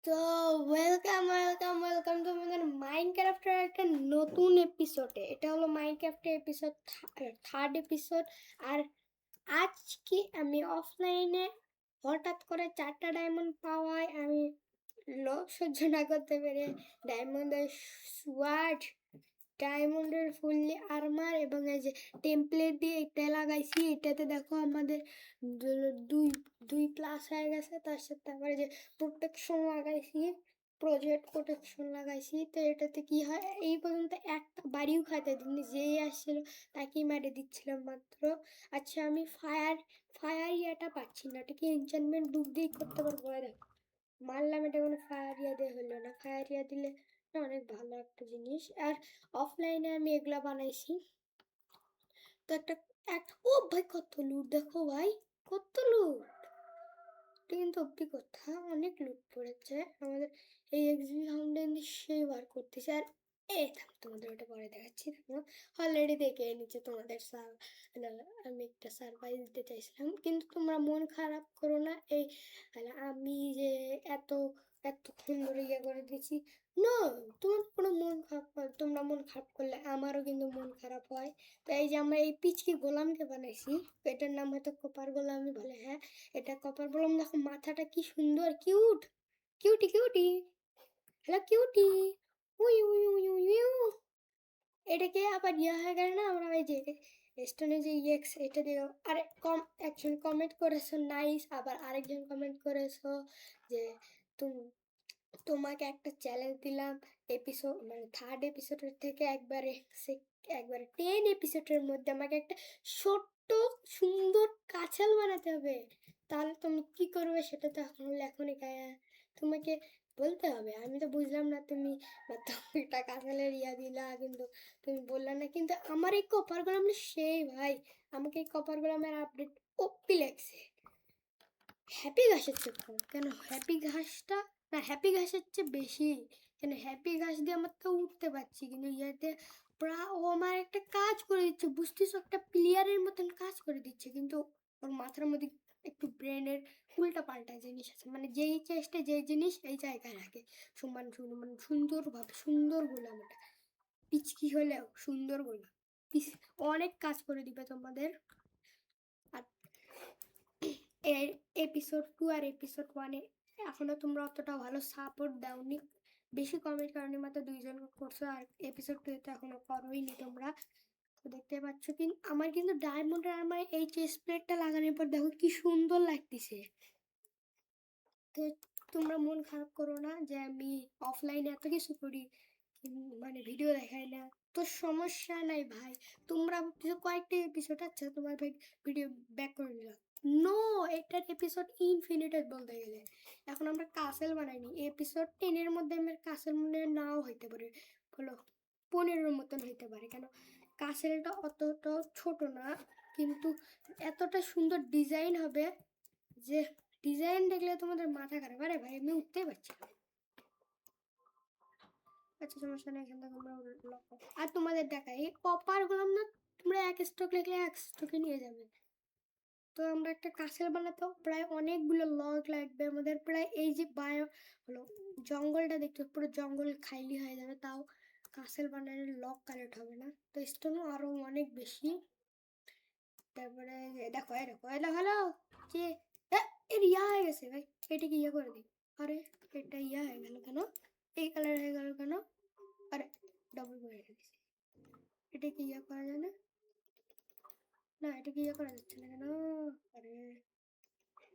তো welcome to আমাদের মাইনক্রাফটের একটা নতুন এপিসোডে। এটা হলো মাইনক্রাফটের এপিসোড থার্ড এপিসোড। আর আজকে আমি অফলাইনে হঠাৎ করে 4টা ডায়মন্ড পাওয়ায় আমি লোভ সহ্য না করতে পেরে ডায়মন্ডের সোয়ার্ড, ডায়মন্ডের ফুললি আর্মার এবং এই যে টেমপ্লেট দিয়ে এটা লাগাইছি। এটাতে দেখো আমাদের দুই দুই প্লাস হয়ে গেছে। তার সাথে আবার যে প্রোটেকশন লাগাইছি, প্রজেক্ট প্রোটেকশন লাগাইছি। তো এটাতে কি হয়, এই পর্যন্ত একটা বাড়িও খাইতে দিইনি, যেই আসছিল তাকেই মেরে দিচ্ছিলাম মাত্র। আচ্ছা, আমি ফায়ার ইয়াটা পাচ্ছি না, এটাকে এনচান্টমেন্ট বুক দিয়েই করতে পারবো। দেখো মারলাম, এটা কোনো ফায়ার ইয়া দিয়ে হলো না। ফায়ার ইয়া দিলে অনেক ভালো একটা জিনিস। আর অফলাইনে আমি এগুলা বানাইছি। তো ও ভাই, কত লুট দেখো ভাই, কত লুট! এটা কিন্তু অব্দি কথা, অনেক লুট পড়েছে আমাদের। এই এক্সিবি ফাউন্টেন সেই বার করতেছে। আর তোমাদের ওটা পরে দেখাচ্ছি। অলরেডি দেখে নিচ্ছে তোমাদের আমি একটা সারপ্রাইজ দিতে চাইছিলাম, কিন্তু তোমরা মন খারাপ করো না। আমি যে এত এতক্ষণ ধরে ইয়ে করে দিচ্ছি, না, তোমার কোনো মন খারাপ তোমরা মন খারাপ করলে আমারও কিন্তু মন খারাপ হয়। তো এই যে আমরা এই পিচকি গোলামকে বানাইছি, এটার নাম হয়তো কপার গোলামই বলে। হ্যাঁ, এটা কপার গোলাম। দেখো মাথাটা কি সুন্দর, cute, cutie cutie. Hello cutie, we we we we we. এটাকে আবার ইয়ে হয়ে গেল না, আমরা ওই যে স্টোনে যে ইয়েক্স এটা দিয়ে। আরে একজন কমেন্ট করেছো নাইস, আবার আরেকজন কমেন্ট করেছো যে তুমি তোমাকে একটা চ্যালেঞ্জ দিলাম, এপিসোড মানে থার্ড এপিসোডের থেকে একবারে 10 এপিসোডের মধ্যে আমাকে একটা ছোট্ট সুন্দর কাছাল বানাতে হবে। তাহলে তুমি কি করবে সেটা তো এখনই তোমাকে বলতে হবে। আমি তো বুঝলাম না তুমি একটা কাছালের ইয়া দিলা, কিন্তু তুমি বললে না। কিন্তু আমার এই কপার গোলাম সেই ভাই, আমাকে এই কপার গোলামের আপডেট ওপি লাগছে। হ্যাপি ঘাসের চেয়ে কম কেন? হ্যাপি ঘাসটা, না, হ্যাপি ঘাসের চেয়ে বেশি। কেন হ্যাপি ঘাস দিয়ে আমার তো উঠতে পারছি, কিন্তু ইয়াতে ও আমার একটা কাজ করে দিচ্ছে, বুঝতেছো, একটা প্লেয়ারের মতন কাজ করে দিচ্ছে। কিন্তু ওর মাথার মধ্যে একটু ব্রেনের উল্টা পাল্টা জিনিস আছে, মানে যেই চেষ্টা যেই জিনিস এই জায়গায় রাখে। সমান মানে সুন্দরভাবে সুন্দর গোলাম ওটা, পিচকি হলেও সুন্দর গোলাম। অনেক কাজ করে দিবে তোমাদের। আর এর এপিসোড 2 আর এপিসোড 1-এ এখনো তোমরা অতটা ভালো সাপোর্ট দাওনি, বেশি কমেন্ট কারণে মাত্র 2জন করছো। আর এপিসোড 2-তে এখনো করোইনি তোমরা। তো দেখতে পাচ্ছ, কিন্তু আমার কিন্তু ডায়মন্ড আর্মার এই চেস্ট প্লেটটা লাগানোর পর দেখো কি সুন্দর লাগতেছে। তো তোমরা মন খারাপ করো না যে আমি অফলাইনে এত কিছু করি, মানে ভিডিও দেখাই না। তো সমস্যা নাই ভাই, তোমরা ভাবতেছো কয়েকটা এপিসোড, আচ্ছা তোমার ভাই ভিডিও ব্যাক করে দিলাম। নো, এটার এপিসোড ইনফিনিটেড বলতে গেলে। এখন আমরা কাসেল বানাইনি, এপিসোড 10-এর মধ্যে আমার কাসেল মনে হয় নাও হইতে পারে, হলো 15-এর মতন হইতে পারে। কেন, কাসেলটা অতটা ছোট না, কিন্তু এতটা সুন্দর ডিজাইন হবে যে ডিজাইন দেখলে তোমাদের মাথা খারাপ। আরে ভাই, আমি উঠতেই পারছি না। আচ্ছা, সমস্যা নেই, এখান থেকে আমরা আর তোমাদের দেখা এই কপার গুলো না, তোমরা এক স্টক লিখলে এক স্টকে নিয়ে যাবে। তো আমরা একটা কাছের বানাতেও প্রায় অনেকগুলো লগ লাগবে আমাদের। প্রায় এই যে হলো জঙ্গলটা দেখতে পুরো জঙ্গল খাইলি হয়ে যাবে, তাও কাছের বানানোর লগ কালেক্ট হবে না। তো স্টোনও আরো অনেক বেশি। তারপরে দেখো এটা হলো যে এর ইয়া হয়ে গেছে ভাই, এটাকে ইয়ে করে দিই। আরে এটা ইয়া হয়ে গেল কেন, এই কালার হয়ে গেল কেন? আরে ডবল করে দিয়েছি, এটা কি ইয়ে করা যায় না? না, এটা কি ইয়ে করা যাচ্ছে না কেন? আরে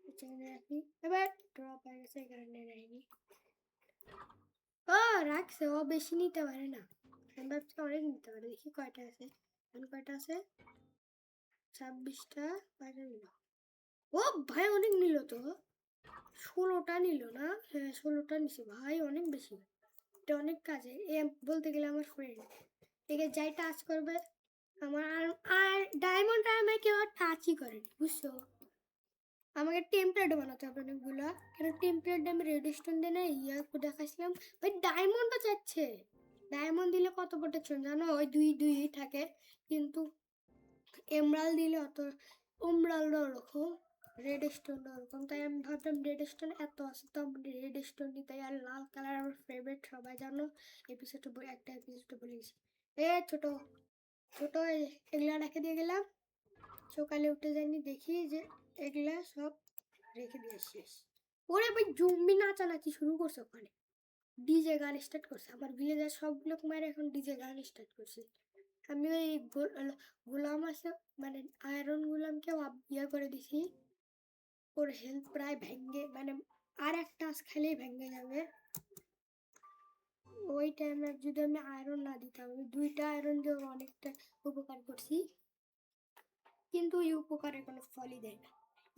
এখানে রাখি, এবার ড্রপ হয়ে গেছে, এই কারণে রাখিনি। ও রাখছে, ও বেশি নিতে পারে না, আমি ভাবছি অনেক নিতে পারে। দেখি কয়টা আছে, এখন কয়টা আছে, 26টা। কয়টা নিল? ও ভাই, অনেক নিল তো, 16টা নিল না? হ্যাঁ, 16টা নিছে ভাই, অনেক বেশি। এটা অনেক কাজে, এ বলতে গেলে আমার ফ্রেন্ড। একে যাই টাচ করবে আমার আর ডায়মন্ড আর্মার কেউ আর টাচই করেনি, বুঝছো? আমাকে টেমপ্লেট বানাতে হবে অনেকগুলো, কেন টেমপ্লেট আমি রেডস্টোন দিয়ে না ইয়া দেখাচ্ছিলাম। ভাই ডায়মন্ডও চাচ্ছে, ডায়মন্ড দিলে কত প্রোটেকশন জানো? ওই দুই দুই থাকে, কিন্তু এমরাল দিলে অত, ওমরালও ওরকম। রেড স্টোন ওরকম, তাই আমি ভাবলাম রেড স্টোন এত আছে তো রেড স্টোন নিতে, আর লাল কালার আমার ফেভারিট, সবাই জানো। একটা এপিসোডে বলে গেছি। এ ছোট ছোট এগুলা রেখে দিয়ে গেলাম, সকালে উঠে জানি দেখি যে এগুলা সব রেখে দিয়ে শেষ। ওরে ভাই জম্বি নাচানাচি শুরু করছে ওখানে, ডিজে গান স্টার্ট করছে, আমার ভিলেজার সবগুলো মারে এখন ডিজে গান স্টার্ট করছে। আমি ওই গোলাম আছে মানে আয়রন গোলামকে ইয়ে করে দিছি, ওর হেলথ প্রায় ভেঙে মানে আর একটা টাচ খেলেই ভেঙে যাবে। ওই টাইমে যদি আমি আয়রন না দিতাম, আমি 2টা আয়রন দিয়ে অনেকটা উপকার করছি, কিন্তু ওই উপকারের কোনো ফলই দেয় না।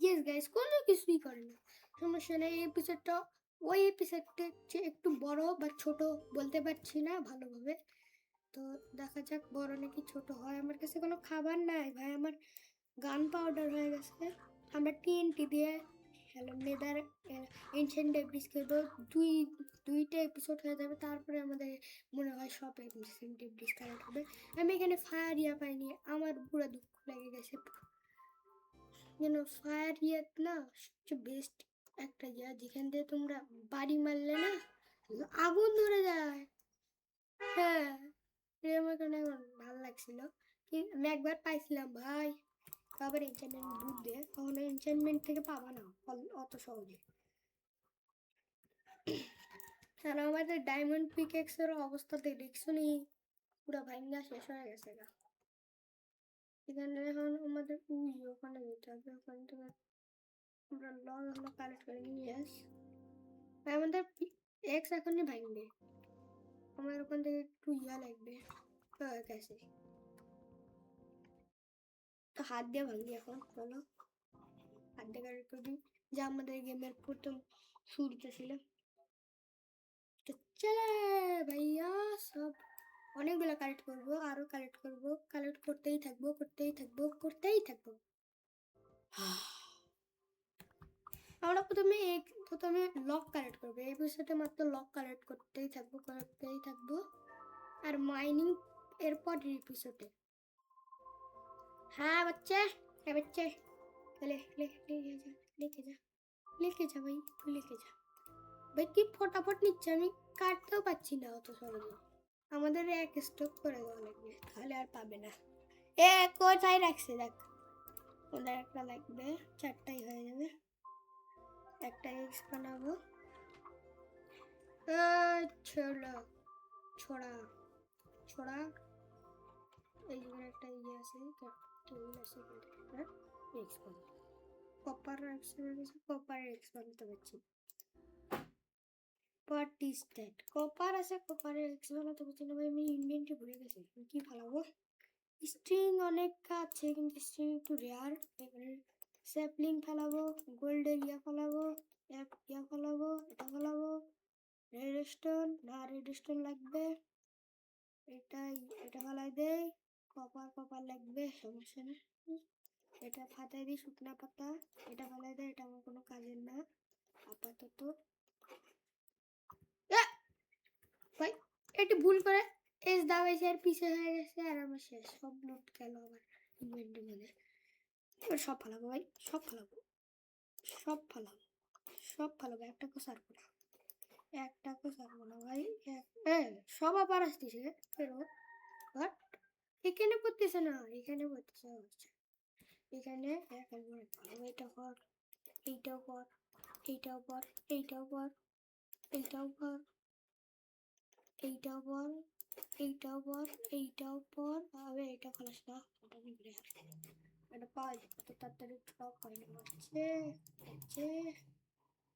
ইয়েস গাইস, কোনো কিছুই করে না, সমস্যা নেই। এই এপিসোডটা ওই এপিসোডটা চেয়ে একটু বড় বা ছোট বলতে পারছি না ভালোভাবে, তো দেখা যাক বড় নাকি ছোট হয়। আমার কাছে কোনো খাবার নাই ভাই, আমার গান পাউডার হয়ে গেছে। আমরা টিএনটি দিয়ে হ্যালো নেদার এনশিয়েন্ট ডেব্রিজ খেলবো, দুইটা এপিসোড হয়ে যাবে, তারপরে আমাদের মনে হয় সব এনশিয়েন্ট ডেব্রিজ কালেক্ট হবে। আমি এখানে ফায়ার ইয়া পাইনি, আমার পুরো দুঃখ লেগে গেছে। যেন ফায়ার ইয়া না সবচেয়ে বেস্ট একটা ইয়া, যেখান দিয়ে তোমরা বাড়ি মারলে না আগুন ধরে যায়। হ্যাঁ, আমার কারণে আমার ভালো লাগছিল। আমি একবার পাইছিলাম ভাই, আবার এনচেন্টমেন্ট বুট দিয়ে, কখনো এনচেন্টমেন্ট থেকে পাবা না অত সহজে। আর আমাদের ডায়মন্ড পিকেক্সের অবস্থা দেখছো নি, পুরো ভাঙ্গা শেষ হয়ে গেছে গা। এখানে এখন আমাদের ওখানে যেতে হবে, ওখান থেকে আমরা লং হলো কালেক্ট করে নিয়ে আস। আমাদের এক্স এখনই ভাঙবে, আমার ওখান থেকে একটু ইয়া লাগবে গেছে, তো হাত দিয়ে ভাঙি এখন। চলো হাত দিয়ে কালেক্ট করবি, যা আমাদের গেমের প্রথম শুরুতে ছিল। তো চলে ভাইয়া, সব অনেকগুলো কালেক্ট করবো, আরো কালেক্ট করবো, কালেক্ট করতেই থাকবো করতেই থাকবো করতেই থাকবো। আমরা প্রথমে লক কালেক্ট করবো, এই বিষয়টা মাত্র লক কালেক্ট করতেই থাকবো, আর মাইনিং এরপর এপিসোডে। হ্যাঁ বাচ্চা, হ্যাঁ বাচ্চা, লিখে যা লিখে যা ভাই, লিখে যা ভাই, কি ফটাফট নিচ্ছে, আমি কাটতেও পাচ্ছি না অত সহজে। আমাদের এক স্টক করে দেওয়া লাগবে, তাহলে আর পাবে না। এ কোথায় রাখছে দেখ, ওদের একটা লাগবে, 4টাই হয়ে যাবে। একটা এক্স বানাবো, ছোড়া ছোড়া ছোড়া, এই জায়গায় একটা ইয়ে আছে, টেবিল আছে, এক্স বানাবো। কপার এক্স বানাবো, কপার এক্স বানাতে পারছি। What is that? কপার আছে, কপারের এক্স বানাতে পারছি না ভাই, আমি ইনভেন্টরি ভুলে গেছি, কি ফালাবো? স্ট্রিং অনেক আছে, কিন্তু স্ট্রিং একটু রেয়ার, এবারে স্যাপলিং ফেলাবো, গোল্ডের ইয়া ফেলাবো, ইয়া ফেলাবো, এটা ফেলাবো, রেডস্টোন না, রেডস্টোন লাগবে, এটা ফেলাই দেই, কপার লাগবে, সমস্যা না। এটা ফাটাই দিই শুকনা পাতা, এটা ফেলাই দেয়, এটা আমার কোনো কাজের না আপাতত। ভাই একটু ভুল করে এস দাবাইছে আর পিছে হয়ে গেছে, আর আমার শেষ, সব লুট গেল আমার ইনভেন্টরি মধ্যে। এবার সব ফালাবো ভাই, সব ফালাবো, সব ফালাবো, সব ফালাবো, একটাকে সারবো না, একটাকে সারবো না ভাই। সব আবার আসতেছে ফেরত, বাট এখানে পড়তেছে না, এখানে পড়তেছে হচ্ছে, এখানে একবার ভালো, এটা কর, এইটাও কর, এইটাও কর, এইটাও কর, এইটাও কর, এইটাও পর, এইটাও পর, এইটাও পর, আবে এটা খোলাস না, ওটা নিবি, এটা পাওয়া যাবে তো তাড়াতাড়ি, সব হয় না হচ্ছে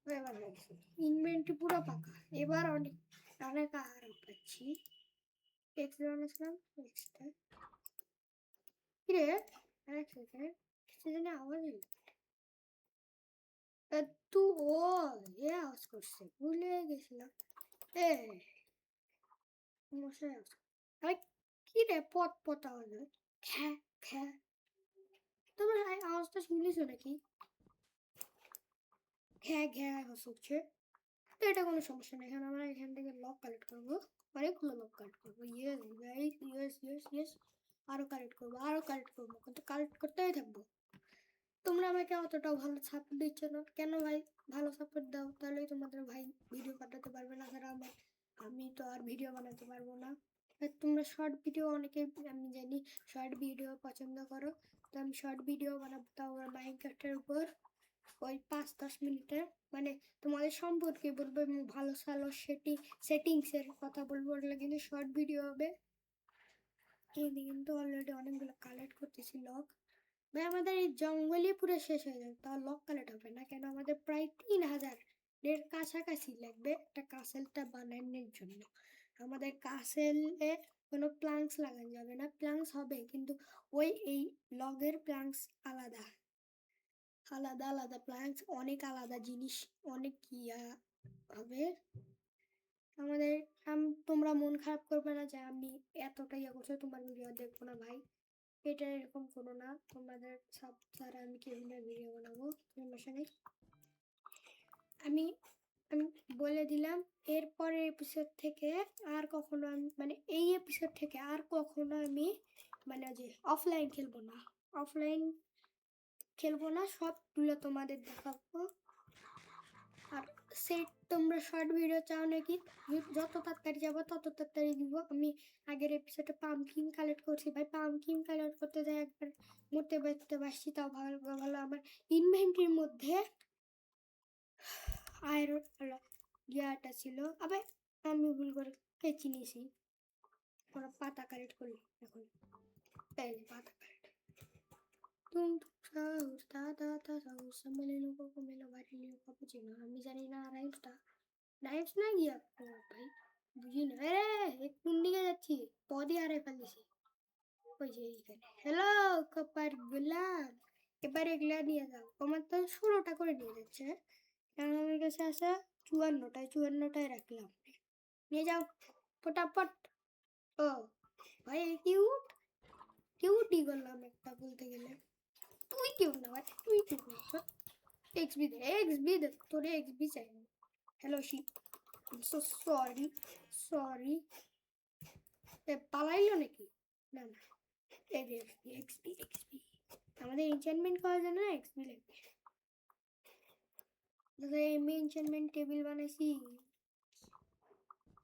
এবার হয়েছে। ইনভেন্টরি পুরো পাকা, এবার অনেক অনেক আরাম পাচ্ছি। এক্স বানাচ্ছিলাম, এক্সটা কিরে, এক সেকেন্ড, সেখানে আওয়াজ এলো, তু ও এ আওয়াজ করছে, ভুলে গেছিলাম। এ মশাই আওয়াজ, আরে কি রে পট পট আওয়াজ হয়, খ্যা খ্যা, তোমার আওয়াজটা শুনেছো নাকি? ঘ্যা ঘ্যা আওয়াজ হচ্ছে, তো এটা কোনো সমস্যা নেই। এখন আমরা এখান থেকে লক কালেক্ট করবো, অনেকগুলো লক কালেক্ট করবো, yes guys, yes yes yes, আরো কালেক্ট করবো, আরো কালেক্ট করবো, কিন্তু কালেক্ট করতেই থাকবো। তোমরা আমাকে অতটাও ভালো সাপোর্ট দিচ্ছ না কেন ভাই? ভালো সাপোর্ট দাও, তাহলেই তোমাদের ভাই ভিডিও পাঠাতে পারবে না, তারা আমি তো আর ভিডিও বানাতে পারবো না। আর তোমরা শর্ট ভিডিও অনেকে, আমি জানি শর্ট ভিডিও পছন্দ করো, তো আমি শর্ট ভিডিও বানাবো, তাও আমার মাইনক্রাফটের উপর ওই 5-10 মিনিটের, মানে তোমাদের সম্পর্কে বলবো, ভালো ভালো সেটিংসের কথা বলবো, ওগুলো কিন্তু শর্ট ভিডিও হবে। কিন্তু অলরেডি অনেকগুলো কালেক্ট করতেছি লক। ভাই আমাদের এই জঙ্গলই পুরো শেষ হয়ে যাবে, তাও লক কালেক্ট হবে না কেন? আমাদের প্রায় 3000 এর কাছাকাছি লাগবে একটা কাসেলটা বানানোর জন্য। আমাদের কাসেলে কোনো প্লাঙ্কস লাগানো যাবে না, প্লাঙ্কস হবে কিন্তু ওই এই লগের প্লাঙ্কস আলাদা আলাদা আলাদা প্লাঙ্কস, অনেক আলাদা জিনিস, অনেক ইয়া হবে আমাদের। তোমরা মন খারাপ করবে না যে আমি এতটা ইয়া করছো, তোমার ভিডিও দেখবো না ভাই, এটা এরকম করো না। তোমাদের সব ছাড়া আমি কেমন ভিডিও বানাবো সমস্যা নেই। আমি আমি বলে দিলাম এরপরের এপিসোড থেকে আর কখনো আমি, মানে এই এপিসোড থেকে আর কখনো আমি মানে যে অফলাইন খেলবো না, অফলাইন খেলবো না, সবগুলো তোমাদের দেখাবো। আর সেই তোমরা শর্ট ভিডিও চাও নাকি? যত তাড়াতাড়ি যাবো তত তাড়াতাড়ি দিব। আমি আগের এপিসোডে পামকিন কালেক্ট করছি ভাই, পামকিন কালেক্ট করতে যাই একবার মরতে বাঁচতে পারছি, তাও ভালো ভালো। আমার ইনভেন্টরির মধ্যে আয়রন ইয়াটা ছিল, আবার আমি ভুল করে কেচি নিয়েছি, ওরা পাতা কালেক্ট করি এখন, তাই পাতা কালেক্ট। আমি জানি না রাইমসটা, রাইমস না গিয়া ভাই বুঝি না। কোন দিকে যাচ্ছি? পদই হারাই ফেলেছি। ওই যে এইখানে, হ্যালো কপার গোলাম, এবার এগুলা নিয়ে যাও। আমার তো 16টা করে নিয়ে যাচ্ছে, কারণ আমার কাছে আছে 54টায়, 54টায় রাখলাম। নিয়ে যাও ফটাফট। ও ভাই কিউট, কিউটই করলাম একটা বলতে গেলে। তুই কিউট না ভাই, তুই কিউট না। এক্সবি দে, এক্সবি দে, তোরে এক্সবি চাই। Hello shit, so sorry, sorry. পালাইলো নাকি? না না, এক্সবি এক্সবি এক্সবি, আমাদের এনচেন্টমেন্ট করার জন্য এক্সবি লাগবে। আমি এনচেন্টমেন্ট টেবিল বানাইছি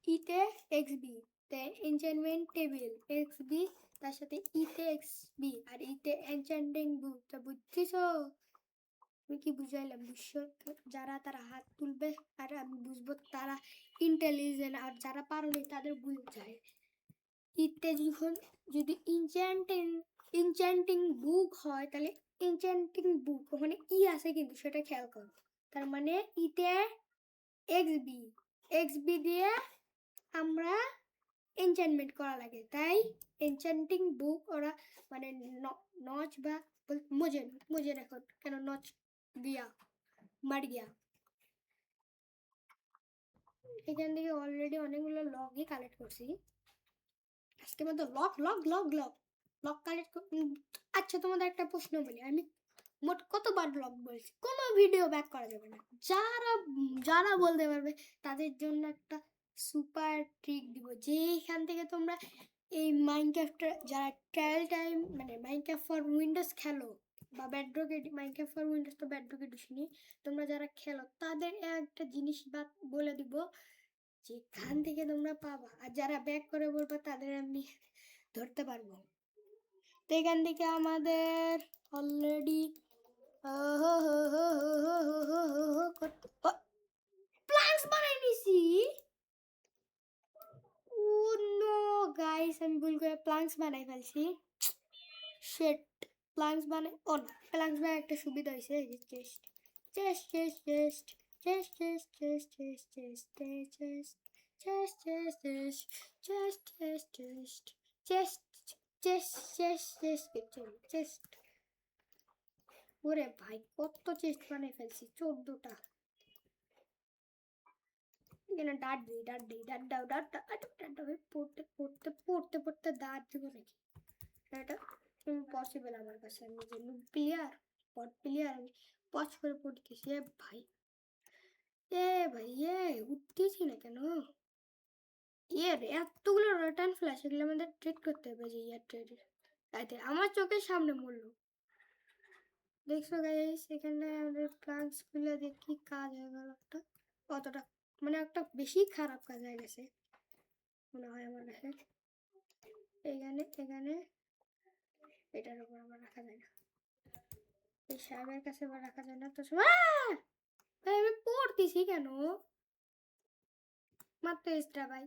ইতে এক্সবি, তে এনচেন্টমেন্ট টেবিল এক্সবি, তার সাথে ইতে এক্সবি আর ইতে এনচেন্টিং বুক। তা বুঝছিস? আমি কি বুঝাইলাম? বুঝছো? যারা তারা হাত তুলবে আর আমি বুঝবো তারা ইন্টেলিজেন্ট, আর যারা পারোনি তাদের বুঝায়। ইতে যখন যদি ইনচ্যান্টিং বুক হয়, তাহলে ইনচ্যান্টিং বুক ওখানে ই আছে কিন্তু সেটা খেয়াল করো। তার মানে ইতে এক্সবি, এক্সবি দিয়ে আমরা এনচ্যান্টমেন্ট করা লাগে, তাই এনচ্যান্টিং বুক ওরা মানে নচ বা মুজে মুজে রাখো কেন, নচ গিয়া মার গিয়া। এখান থেকে অলরেডি অনেকগুলো লগই কালেক্ট করছি আজকে মতো, lock lock lock lock lock collect. আচ্ছা তোমাদের একটা প্রশ্ন বলি, আমি মোট কতবার ব্লগ বলছি? কোনো ভিডিও ব্যাক করা যাবে না। যারা যারা বলতে পারবে তাদের জন্য একটা সুপার ট্রিক দিব, যেখান থেকে তোমরা এই মাইনক্রাফটটা যারা ট্রায়াল টাইম মানে মাইনক্রাফট ফর উইন্ডোজ খেলো, বা ব্যাডরক মাইনক্রাফট ফর উইন্ডোজ তো ব্যাডরক এডিশনই, তোমরা যারা খেলো তাদের একটা জিনিস বা বলে দিব যেখান থেকে তোমরা পাবা, আর যারা ব্যাক করে বলবা তাদের আমি ধরতে পারবো। তো এখান থেকে আমাদের অলরেডি প্লান্টস বানাই নিছি। ও নো গাইস, আমি ভুল করে প্লান্টস বানাই ফেলছি। শিট, প্লান্টস বানাই, ও না, প্লান্টস বানাই একটা সুবিধা হয়েছে, এই যে chest chest chest chest chest chest chest chest chest chest chest chest chest chest chest chest chest chest chest. ওরে ভাই কত চেস্ট বানাই ফেলছি, 14টা। এখানে ডাট দিই, ডাট দিই, ডাট দাও, ডাট পড়তে পড়তে পড়তে পড়তে দাঁত দিব নাকি? এটা ইম্পসিবল আমার কাছে, আমি যে নুব প্লেয়ার, পট প্লেয়ার, আমি পচ করে পড়তেছি। ভাই ভাই উঠতেছি না কেন? এতগুলো রিটার্ন ফ্ল্যাশ, এগুলো আমাদের ট্রেড করতে হবে, যে ইয়ার ট্রেড। আমার চোখের সামনে মরলো। দেখছো গাইস, এখানে আমাদের প্লাগস গুলো দেখি কাজ হয়ে গেল একটা, কতটা মানে একটা বেশি খারাপ কাজ হয়ে গেছে মনে হয় আমার কাছে। এখানে এখানে এটার উপর আবার রাখা যায় না, এই সাহেবের কাছে আবার রাখা যায় না তো। ভাই আমি পড়তেছি কেন, মাত্র এক্সট্রা ভাই,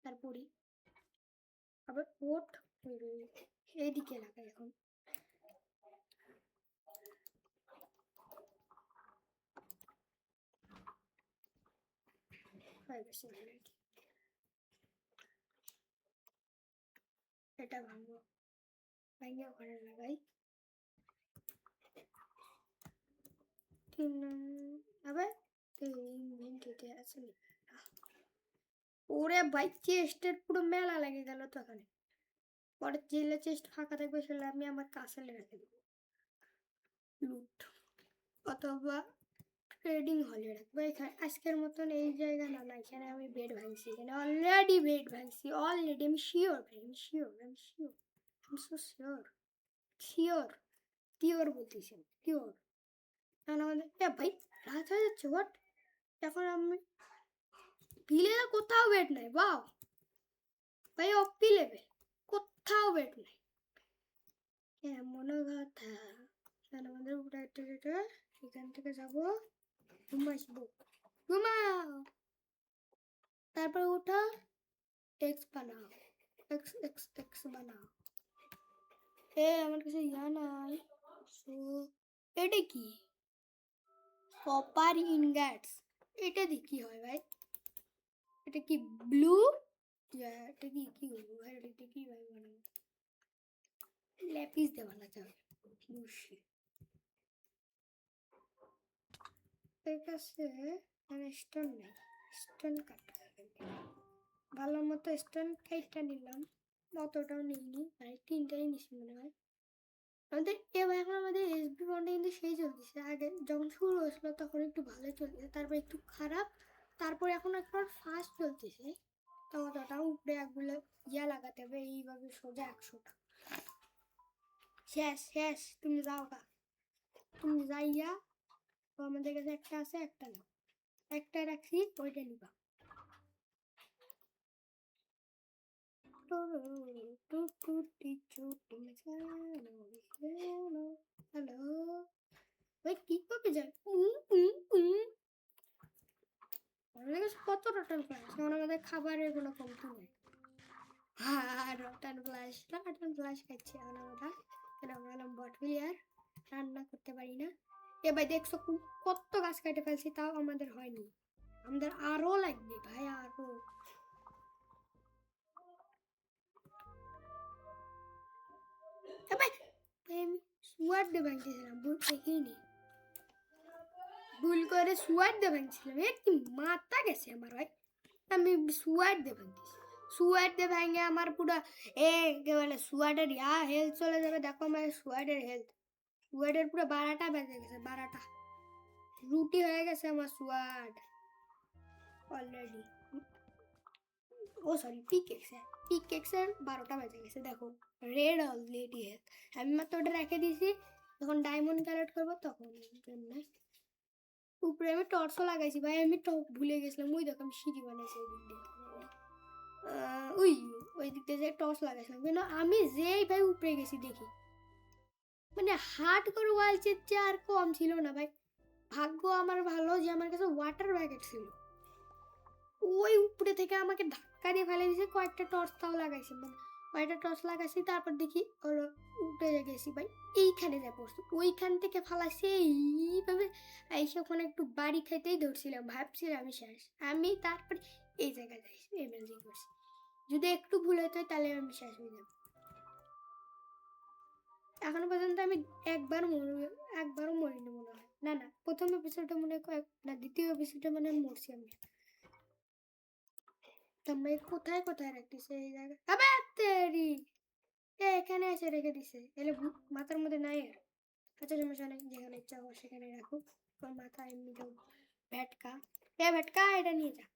তারপরে আবার ওট এইদিকে লাগাই এখন। এটা ভাঙবো, ভাঙিয়ে ওখানে লাগাই। আবার কেটে আছে, ওরে ভাই চেস্টের পুরো মেলা লেগে গেল তো এখানে। পরে জেলে চেস্ট ফাঁকা থাকবে সেটা আমি আমার কাসেলে রেখে দেবো, লুট অথবা ট্রেডিং হলে রাখবো। এখানে আজকের মতন এই জায়গা না, না এখানে আমি বেড ভাঙছি, এখানে অলরেডি বেড ভাঙছি অলরেডি, আমি শিওর ভাই, আমি শিওর, আমি শিওর, আমি সো শিওর, শিওর, পিওর বলতেছি, পিওর। কারণ আমাদের ভাই রাত হয়ে যাচ্ছে, হোয়াট, এখন আমি পিলে কোথাও বেড নাই, বাও ভাই অপি লেভেল, কোথাও বেড নাই, এমন কথা। তাহলে আমাদের উপরে একটা এখান থেকে যাবো, ঘুম আসবো, ঘুমাও, তারপর ওঠা, এক্স বানাও, এক্স এক্স এক্স বানাও। আমার কাছে ইয়া নাই, সো এটা কি কপার ইনগটস, এটা দিয়ে কি হয় ভাই, এটা কি ব্লু, এটা কি কি বলবো ভাই, এটা কি ভাই বানাবো, ল্যাপিস দিয়ে বানাতে হবে, বুঝছি। এর কাছে মানে স্টোন নেই, স্টোন কাটতে হবে, ভালো মতো স্টোন কাইটটা নিলাম, অতটাও নিইনি, মানে 3টাই নিছি মনে হয়। আমাদের এবার এখন আমাদের এসবি বন্ডে কিন্তু সেই চলতেছে, আগে যখন শুরু হয়েছিল তখন একটু ভালো চলতেছে, তারপর একটু খারাপ, তারপর এখন একবার ফাস্ট চলতেছে। তো অতটাও উপরে একগুলো ইয়া লাগাতে হবে, এইভাবে সোজা 100টা। শেষ শেষ, তুমি যাও গা, তুমি যাইয়া, তো আমাদের কাছে একটা আছে, একটা নাও, একটা রাখছি ওইটা নিবা। হ্যালো ভাই, কি করবে যায়, আমাদের কাছে কত রটন ফ্লাস, কারণ আমাদের খাবারের কোনো কমতি নেই। আর রটন ফ্লাস, রটন ফ্লাস খাচ্ছি এখন আমরা, কেন আমরা নাম বট প্লেয়ার, রান্না করতে পারি না। এবার দেখছো কত গাছ কেটে ফেলছি, তাও আমাদের হয়নি, আমাদের আরো লাগবে ভাই, আরো। ভাই আমি সুয়ার দিয়ে ভাঙতেছিলাম, ভুল দেখিনি, ভুল করে সুয়ার দিয়ে ভাঙছিলাম, কি মাথা গেছে আমার ভাই, আমি সুয়ার দিয়ে ভাঙতেছি, সুয়ার দিয়ে ভাঙে আমার পুরো কে বলে সুয়ারের হেলথ চলে যাবে, দেখো আমার সুয়ারের হেলথ, সুয়ারের পুরো 12টা বেজে গেছে, 12টা রুটি হয়ে গেছে আমার সুয়াড অলরেডি। ও সরি, পিকেক্সের 12টা বেজে গেছে, দেখো রেড অলরেডি হেলথ, আমি মাত্র ওটা রেখে দিয়েছি, যখন ডায়মন্ড কালেক্ট করবো তখন জন্য। উপরে আমি টর্চও লাগাইছি ভাই, আমি ভুলে গেছিলাম, ওই দেখো আমি সিঁড়ি বানাইছি ওই দিক দিয়ে, ওই ওই দিক দিয়ে যে টর্চ লাগাইছিলাম, কিন্তু আমি যেই ভাই উপরে গেছি দেখি, মানে হার্ড করে ওয়ালচের চেয়ে আর কম ছিল না ভাই। ভাগ্য আমার ভালো যে আমার কাছে ওয়াটার ব্যাকেট ছিল, ওই উপরে থেকে আমাকে ধাক্কা দিয়ে ফেলে দিয়েছে, কয়েকটা টর্চ তাও লাগাইছি, মানে কয়েকটা টর্চ লাগাইছি, তারপর দেখি ওরা উঠে গেছি ভাই, এইখানে যা পড়ছি, ওইখান থেকে ফালাইছে এইভাবে আইসে, ওখানে একটু বাড়ি খাইতেই ধরছিলাম, ভাবছিলাম আমি শেষ, আমি তারপর এই জায়গায় যাই এমএলজি করছি, যদি একটু ভুল হতো তাহলে আমি শেষ হয়ে যাব। এখনো পর্যন্ত আমি একবারও মরিনি মনে হয়, না না প্রথম এপিসোডে মনে হয়, না দ্বিতীয় এপিসোডে মানে মরছি আমি। তোমরা কোথায় কোথায় রাখতেছে এই জায়গা, আবার তেরি এখানে এসে রেখে দিছে, এলে মাথার মধ্যে নাই আর। আচ্ছা সমস্যা নেই, যেখানে ইচ্ছা হোক সেখানে রাখুক, তোর মাথা এমনিতেও ভ্যাটকা, ভ্যাটকা এটা নিয়ে যা,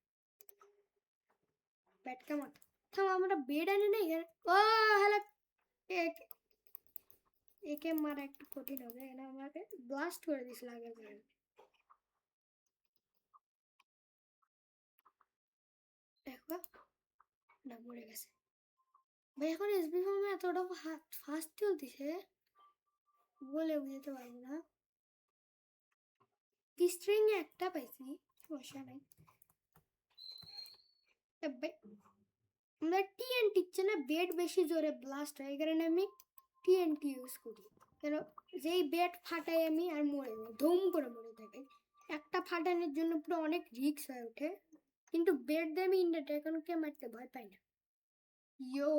ভ্যাটকা মাথা। থাম, আমরা বেড আনি না এখানে, ও হ্যালো, একে মারা একটু কঠিন হবে, কেন আমাকে ব্লাস্ট করে দিছিল আগের বার। দেখো না, মরে গেছে ভাই। এখন এসবি ফর্মে এতটা ফাস্ট চলতেছে বলে বুঝতে পারবো না। স্ট্রিং একটা পাইছি, সমস্যা নাই। আমরা টিএনটি না বেড বেশি জোরে ব্লাস্ট হয়, এই কারণে আমি টিএনটি ইউজ করি। কেন যেই বেড ফাটাই আমি আর মরে যাই, ধুম করে মরে থাকে। একটা ফাটানোর জন্য পুরো অনেক রিস্ক হয়ে ওঠে, কিন্তু বেড দিয়ে আমি ইন্ডিয়া ড্রাগনকে মারতে ভয় পাই না। ইয়ো,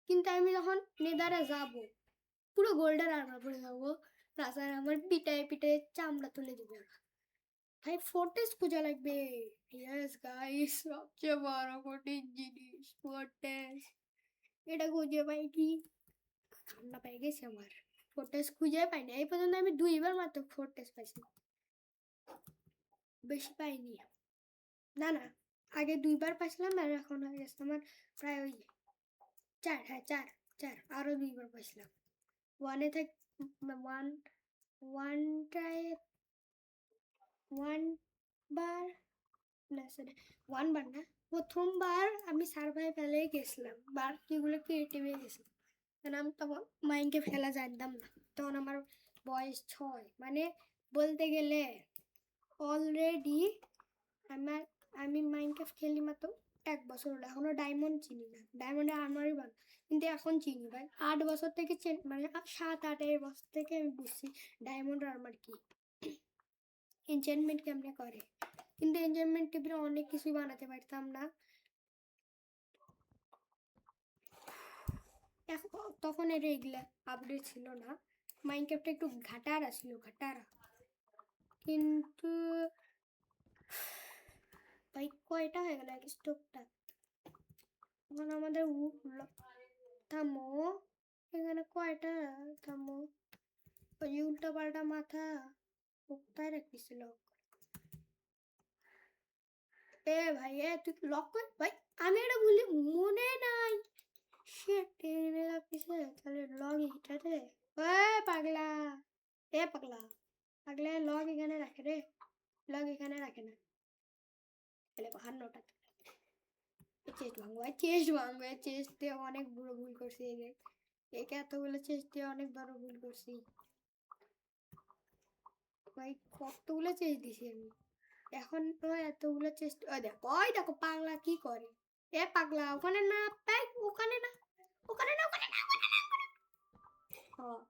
কিন্তু আমি যখন নেদারে যাব পুরো গোল্ডের আর্মার পরে যাবো, তাছাড়া আমার পিটায় পিটায় চামড়া তুলে দিবে। ভাই ফোর্টেস খোঁজা লাগবে। ইয়েস গাইস, সবচেয়ে বড় কঠিন জিনিস ফোর্টেস। এটা খুঁজে পাই কি, ঠান্ডা পেয়ে গেছে আমার। ফোর্টেস খুঁজে পাই না এই পর্যন্ত, আমি 2বার মাত্র ফোর্টেস পাইছি, বেশি পাইনি। না না, আগে 2বার পাইছিলাম আর এখন হয়ে গেছে আমার প্রায় ওই 4। হ্যাঁ 4, 4 আরো 2বার পাইছিলাম। ওয়ানে থেকে ওয়ান ওয়ান ট্রাই, ওয়ান বার না সরি, 1বার না, প্রথমবার আমি সার্ভাইভালে গেছিলাম, বাকিগুলো ক্রিয়েটিভে গেছিলাম। কারণ আমি তখন মাইন্ডকে ফেলা জানতাম না, তখন আমার বয়স 6, মানে বলতে গেলে অলরেডি আমার, আমি মাইনক্রাফট খেলি মাত্র 1 বছর হলো, এখনো ডায়মন্ড চিনি না, ডায়মন্ডের আর্মারই বান, কিন্তু এখন চিনি ভাই। 8 বছর থেকে মানে 7-8 বছর থেকে আমি বুঝছি ডায়মন্ড আর্মার কি, এনচেন্টমেন্ট কেমনে করে। কিন্তু এনচেন্টমেন্ট টিপে অনেক কিছুই বানাতে পারতাম না। তখন এর এগুলা আপডেট ছিল না, মাইনক্রাফটটা একটু ঘাটারা ছিল, ঘাটারা। কিন্তু ভাই কয়টা হয়ে গেল এক স্টোকটা, এখন আমাদের থামো, এখানে কয়টা, থামো, ওই উল্টা পাল্টা মাথা কোথায় রাখিছিল। এ ভাই, এ তুই লক কর ভাই, আমি এটা বলি মনে নাই। শিট, টেনে রাখিছে, তাহলে লগ এটাতে। এ পাগলা, এ পাগলা, পাগলা লগ এখানে রাখে রে, লগ এখানে রাখে না। তাহলে 52টা চেস্ট ভাঙবো, চেস্ট ভাঙবো, চেস্ট দিয়ে অনেক বড় ভুল করছি। একে এতগুলো চেস্ট দিয়ে অনেক বড় ভুল করছি ভাই, কতগুলো চেস্ট দিছি আমি। এখন তো এতগুলো চেস্ট, ওই দেখো, ওই দেখো পাগলা কি করে। এ পাগলা, ওখানে না, পাই ওখানে না, ওখানে না, ওখানে না, ওখানে না, হ্যাঁ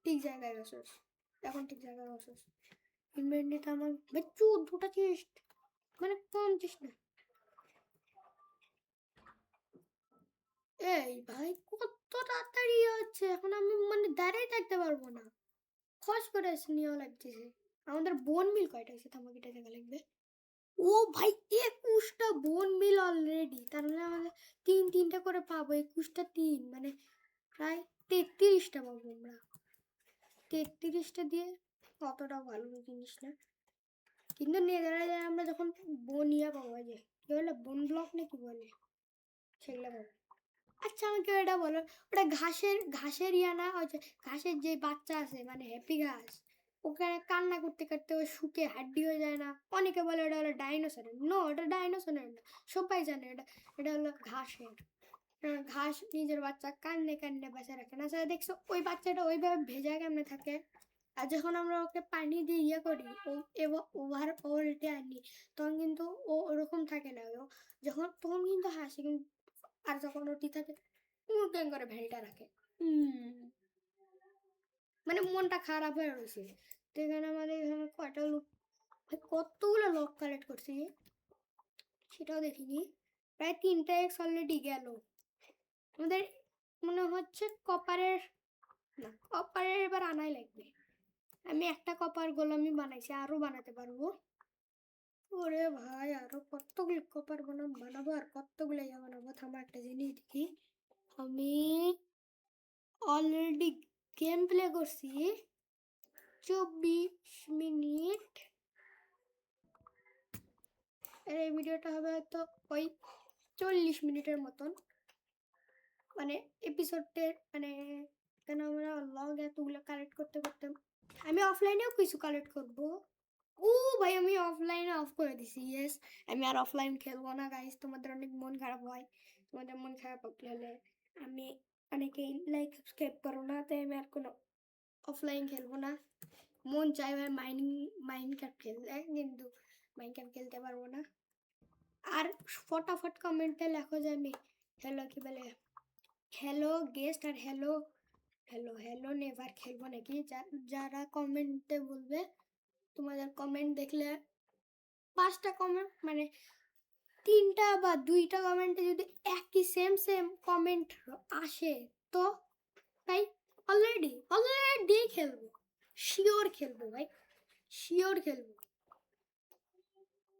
ঠিক জায়গায় বসোস, এখন ঠিক জায়গায় বসোস। ইনভেন্টরিটা আমার ভাই 14টা চেস্ট, মানে কম চেস্ট না। এই ভাই কত তাড়াতাড়ি হচ্ছে, এখন আমি মানে দাঁড়িয়ে থাকতে পারবো না, খস করে নেওয়া লাগতেছে। আমাদের বোন মিল কয়টা আছে, তোমাকে এটা দেখা লাগবে। ও ভাই 21টা বোন মিল অলরেডি, তার মানে আমাদের 3-3টা করে পাবো, 21টা 3 মানে প্রায় 33টা পাবো আমরা। 33টা দিয়ে অতটাও ভালো জিনিস না, কিন্তু নেদারে আমরা যখন বোন ইয়া পাবো, যে কি বলে বোন ব্লক নাকি বলে, সেগুলো পাবো। আচ্ছা আমাকে এটা বলো, ওটা ঘাসের ঘাসের ইয়া না, ওই যে ঘাসের যে বাচ্চা আছে মানে হ্যাপি ঘাস, ওখানে কান্না করতে করতে ওই শুকে হাড্ডি হয়ে যায় না, অনেকে বলে ওটা হলো ডাইনোসরের। নো, ওটা ডাইনোসরের না, সবাই জানে এটা, এটা হলো ঘাসের। ঘাস নিজের বাচ্চা কান্নে কান্নে বাঁচা রাখে না, স্যার দেখছো ওই বাচ্চাটা ওইভাবে ভেজা কেমনে থাকে। আর যখন আমরা ওকে পানি দিয়ে ইয়ে করি, ও ওভার ওল্টে আনি, তখন কিন্তু ও ওরকম থাকে না, ও যখন তখন কিন্তু হাসি কিন্তু। আর যখন ওটি থাকে কেন করে ভেলটা রাখে, মানে মনটা খারাপ হয়ে রয়েছে। তো এখানে আমাদের এখানে কয়টা লোক, কতগুলো লোক কালেক্ট করছি সেটাও দেখিনি। প্রায় 3টা এক্স অলরেডি গেল আমাদের। মনে হচ্ছে কপারের, না কপারের এবার আনাই লাগবে। আমি একটা কপার গোলামি বানাইছি, আরো বানাতে পারবো। ওরে ভাই, আরো কতগুলো কপার বানাবো আর কতগুলো ইয়া বানাবো। থামা একটা জিনিস দেখি, আমি অলরেডি গেম প্লে করছি 24 মিনিট। আর এই ভিডিওটা হবে হয়তো ওই 40 মিনিটের মতন, মানে এপিসোডের মানে কেন আমরা লগ এতগুলো কালেক্ট করতে করতে আমি অফলাইনেও কিছু কালেক্ট করব। ও ভাই আমি অফলাইনে অফ করে দিছি। ইয়েস, আমি আর অফলাইন খেলবো না গাইস। তোমাদের অনেক মন খারাপ হয়, তোমাদের মন খারাপ হলে আমি অনেকেই লাইক সাবস্ক্রাইব করো না, তাই আমি আর কোনো অফলাইন খেলবো না। মন চাই ভাই মাইনক্রাফট খেলতে, কিন্তু মাইনক্রাফট খেলতে পারবো না। আর ফটাফট কমেন্টে লেখো যে আমি হ্যালো কি বলে হ্যালো গেস্ট আর হ্যালো হ্যালো হ্যালো নেভার খেলবো নাকি। যারা কমেন্টে বলবে, তোমাদের কমেন্ট দেখলে 5টা কমেন্ট মানে 3টা বা 2টা কমেন্টে যদি একই সেম কমেন্ট আসে, তো ভাই অলরেডি খেলবো, শিওর খেলবো ভাই, শিওর খেলবো।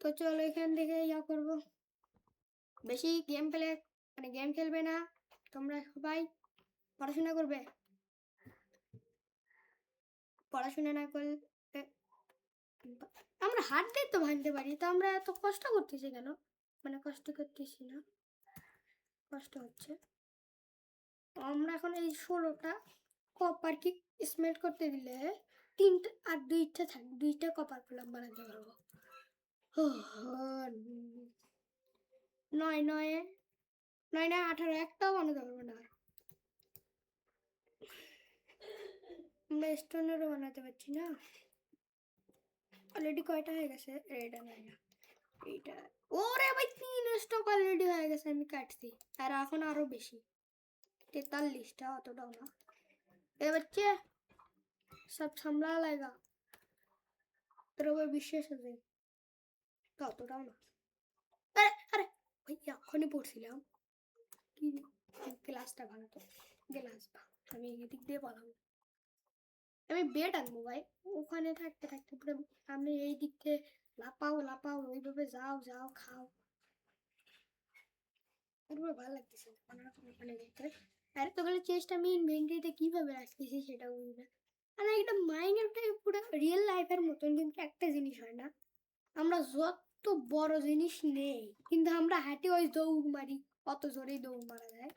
তো চলো এখান থেকে ইয়া করবো, বেশি গেম প্লে মানে গেম খেলবে না, তোমরা সবাই পড়াশোনা করবে। পড়াশোনা না করলে আমরা হাত দিয়ে তো ভাঙতে পারি, তো আমরা এত কষ্ট করতেছি কেন? মানে কষ্ট করতেছি না, কষ্ট হচ্ছে। আমরা এখন এই 16টা কপার কি স্মেল্ট করতে দিলে 3টা আর 2টা কপার প্লাগ বানাতে পারবো। 9 9 একটাও বানাতে পারবো না। আমরা স্টোনেরও বানাতে পারছি না। অলরেডি কয়টা হয়ে গেছে? এটা নাই না, এইটা। ওরে ভাই 3 স্টক অলরেডি হয়ে গেছে, আমি কাটছি। আর এখন আরো বেশি, 43টা, অতটাও না। এ বাচ্চা সব সামলা লাগা, তোর উপর বিশ্বাস আছে, অতটাও না। আরে আরে ভাই এখনই পড়ছিলাম কি গ্লাসটা ভালো, তো গ্লাস আমি এদিক দিয়ে পালাম। আমি বেড আনবো ভাই, ওখানে থাকতে থাকতে পুরো আমি এই দিক থেকে লাপাও ওইভাবে যাও যাও খাও। পুরো ভালো লাগতেছে অন্যরকম ওখানে দেখতে। আর তো বলে চেষ্টা আমি ইনভেন্টরিতে কিভাবে রাখতেছি সেটা বুঝি না। আর এটা মাইন্ডটা পুরো রিয়েল লাইফের মতন, কিন্তু একটা জিনিস হয় না, আমরা যত বড় জিনিস নেই কিন্তু আমরা হাঁটে ওই দৌড় মারি, অত জোরেই দৌড় মারা যায়,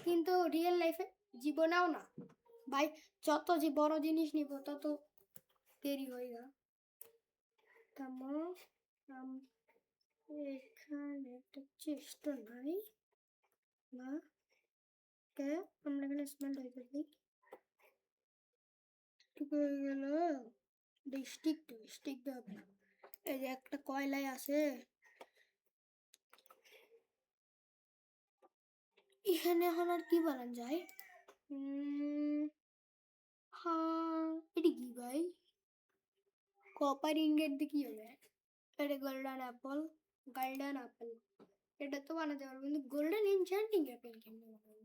কিন্তু রিয়েল লাইফে জীবনেও না ভাই। যত যে বড় জিনিস নিব তত দেরি হয়ে গা। এখানে একটা চেষ্টা নাই না, কে আমরা এখানে স্মেল হয়ে যাই ঠিক হয়ে গেল। স্টিক দেওয়া হবে না। এই যে একটা কয়লায় আছে, এখানে এখন আর কি বানান যায়? হ্যাঁ, এটা কি ভাই? কপার ইনগেট দিয়ে কি হবে? এটা গোল্ডেন অ্যাপল, এটা তো বানাতে পারবো, কিন্তু গোল্ডেন এনচ্যান্টিং অ্যাপেল কেমনে বানাবো?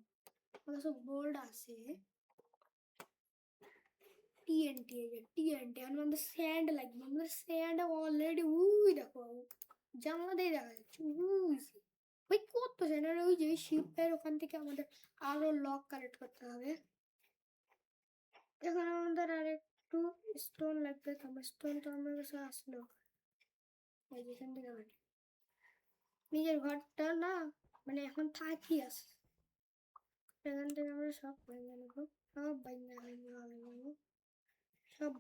আমার সব গোল্ড আছে। টিএনটি, টিএনটি আর আমাদের স্যান্ড লাগবে, আমাদের স্যান্ড অলরেডি উই দেখো জানলা দিয়ে দেখা যাচ্ছে উই। ওই কত স্যান্ড, ওই যে শিপের ওখান থেকে আমাদের আরো লক কালেক্ট করতে হবে। এখন আমাদের আর একটু স্টোন লাগবে, আমার স্টোন তো আমার কাছে আসলো এই যেখান থেকে মানে নিজের ঘরটা না, মানে এখন থাকি আছে, এখান থেকে আমরা সব ভাঙা নেবো, সব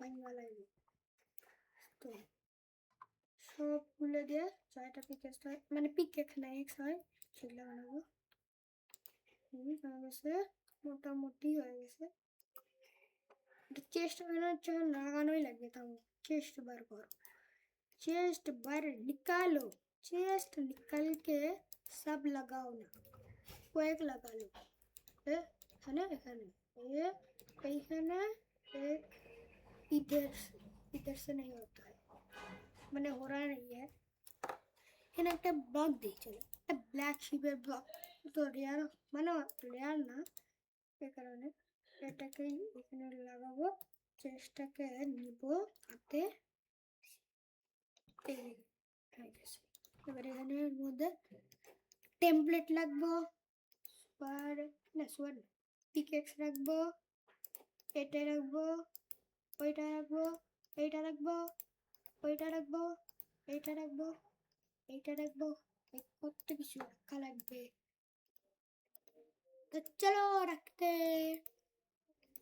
ভাঙা লাগবে তো সব খুলে দিয়ে 6টা পিকেক্স হয়, মানে পিকেক্স না এক্স হয়, সেগুলো বানাবো। হয়ে গেছে, মোটামুটি হয়ে গেছে। চেস্ট যখন লাগানোই লাগবে, তাও चेस्ट बार करो, चेस्ट बार निकालो, चेस्ट निकाल के सब लगाओ ना, कोएक लगा लो। है ना, एक इधर इधर से नहीं होता है, मैंने हो रहा नहीं है। এখানে একটা ব্লক দিই, চলো একটা ব্ল্যাক শিপের ব্লক, তো রেয়ার মানে রেয়ার না, সে কারণে এটাকেই এখানে লাগাবো, চেষ্টাকে নিব হাতে। এবার এখানের মধ্যে টেমপ্লেট লাগবো, স্পার না সোয়ার পিকেক্স রাখবো, এটা রাখবো, ওইটা রাখবো, এইটা রাখবো, ওইটা রাখবো, এইটা রাখবো, এইটা রাখবো, কত কিছু রাখা লাগবে। তো চলো রাখতে।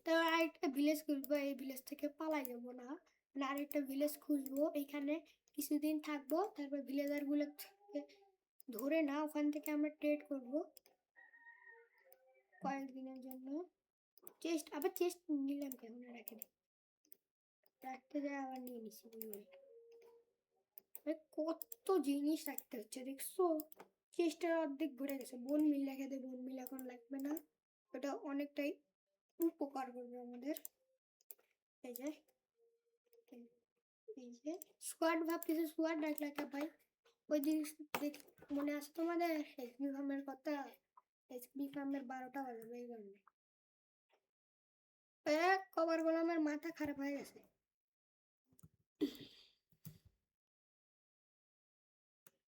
তো আরেকটা ভিলেজ খুঁজবো, এই ভিলেজ থেকে পালাই যাবো না, মানে আরেকটা ভিলেজ খুঁজবো, এখানে কিছুদিন থাকবো, তারপর ভিলেজারগুলো ধরে না ওখান থেকে আমরা ট্রেড করবো কয়েকদিনের জন্য। চেস্ট আবার চেস্ট নিলাম কেমন রেখে দিই, রাখতে যায় আবার নিয়ে নিছি। কত জিনিস রাখতে হচ্ছে দেখছো, চেষ্টার অর্ধেক ভরে গেছে। বোন মিল রেখে দে, বোন মিল এখন লাগবে না, ওটা অনেকটাই উপকার করবে আমাদের। এই যে এই যে স্কোয়াড ভাবতেছে, স্কোয়াড রাখলে ভাই ওই জিনিস দেখ মনে আছে তোমাদের এসবি ফার্মের কথা, এসবি ফার্মের 12টা বাজাবে এই কারণে কবার গোলামের মাথা খারাপ হয়ে গেছে।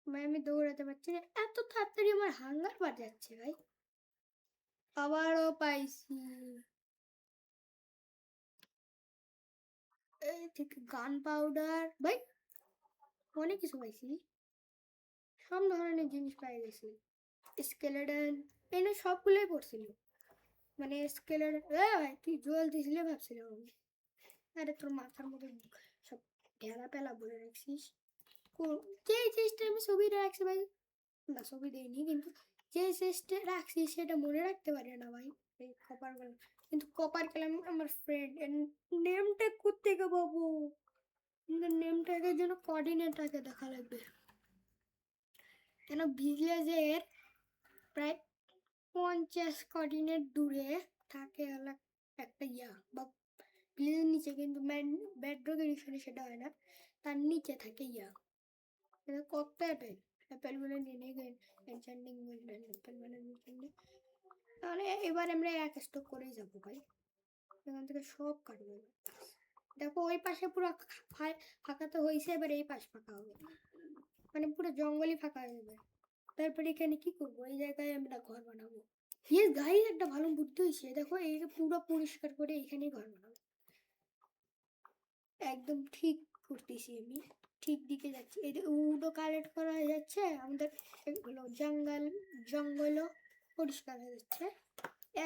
ভাই আমি দৌড়াতে পারছি না, এত তাড়াতাড়ি আমার হাঙ্গার বাজাচ্ছে ভাই। আবারও পাইছি এই থেকে গান পাউডার, ভাই অনেক কিছু পাইছি, সব ধরনের জিনিস পাই গেছি। স্কেলেটন এনে সবগুলোই পড়ছিল, মানে স্কেলেটন ভাই তুই জল দিছিলে ভাবছিলাম আমি। আরে তোর মাথার মধ্যে সব ঢেলা পেলা বলে রাখছিস, যে চেষ্টা আমি ছবি রাখছি ভাই, না ছবি দিইনি কিন্তু যে চেষ্টা রাখছি সেটা মনে রাখতে পারে না ভাই। এই কপার গেলাম, কিন্তু কপার গেলাম আমার ফ্রেন্ড নেমটা কোত্থেকে পাবো, নেম ট্যাগের জন্য কোঅর্ডিনেটরকে দেখা লাগবে, কেন ভিলেজের প্রায় 50 কোঅর্ডিনেট দূরে থাকে হলো একটা ইয়া বা ভিলেজের নিচে, কিন্তু বেডরকের এখানে সেটা হয় না, তার নিচে থাকে ইয়া, কত অ্যাপেল, অ্যাপেল বলে নিয়ে গেল এনচ্যান্টিং বললেন অ্যাপেল বলে নিয়ে, তাহলে এবার আমরা এক স্টক করেই যাবো ভাই, এখান থেকে সব কাটবো। দেখো ওই পাশে পুরো ফাঁকা তো হয়েছে, এবার এই পাশ ফাঁকা হবে, মানে পুরো জঙ্গলই ফাঁকা হয়ে যাবে। তারপরে এখানে কি করবো, এই জায়গায় আমরা ঘর বানাবো। ইয়ে গাইস একটা ভালো বুদ্ধি হয়েছে, দেখো এই পুরো পরিষ্কার করে এখানেই ঘর বানাবো, একদম ঠিক করতেছি আমি, ঠিক দিকে যাচ্ছি। এই উডো কালেক্ট করা হয়ে যাচ্ছে আমাদের, এগুলো জঙ্গলও পরিষ্কার হয়ে যাচ্ছে,